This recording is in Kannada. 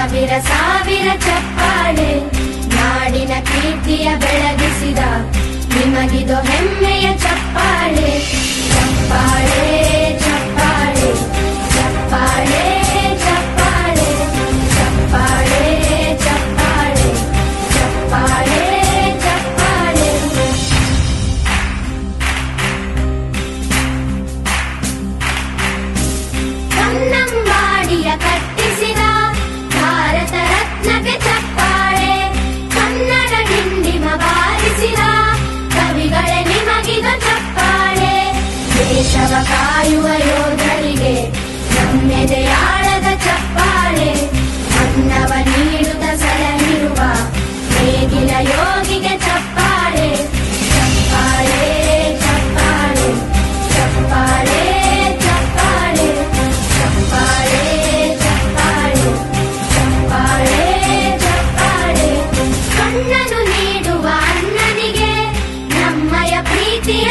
ಸಾವಿರ ಸಾವಿರ ಚಪ್ಪಾಳೆ ನಾಡಿನ ಕೀರ್ತಿಯ ಬೆಳಗಿಸಿದ ನಿಮಗಿದು ಹೆಮ್ಮೆಯ ಚಪ್ಪಾಳೆ ಚಪ್ಪಾಳೆ ಚಪ್ಪಾಳೆ ಚಪ್ಪಾಳೆ ಚಪ್ಪಾಳೆ ಚಪ್ಪಾಳೆ ಚಪ್ಪಾಳೆ ಚಪ್ಪಾಳೆ ಚಪ್ಪಾಳೆ ಕನ್ನಂಬಾಡಿಯ ಕಟ್ಟಿಸಿದ ಭಾರತ ರತ್ನಕ್ಕೆ ಚಪ್ಪಾಳೆ ಕನ್ನಡ ಡಿಂಡಿಮ ಬಾರಿಸಿದ ಕವಿಗಳೇ ನಿಮಗಿದು ಚಪ್ಪಾಳೆ ದೇಶವ ಕಾಯುವ ಯೋಧರಿಗೆ ನಮ್ಮೆದೆಯಾಳದ ಚಪ್ಪಾಳೆ ಅನ್ನವ ನೀಡುತ್ತ ಸಲಹಿರುವ ನೇಗಿಲ ಯೋಗಿಗೆ ಚಪ್ಪಾಳೆ ಚಪ್ಪಾಳೆ ಚಪ್ಪಾಳೆ ಚಪ್ಪಾಳೆ ಚಪ್ಪಾಳೆ ಚಪ್ಪಾಳೆ ಚಪ್ಪಾಳೆ ಚಪ್ಪಾಳೆ ಚಪ್ಪಾಳೆ ಕಣ್ಣನು ನೀಡುವ ಅಣ್ಣನಿಗೆ ನಮ್ಮಯ ಪ್ರೀತಿಯ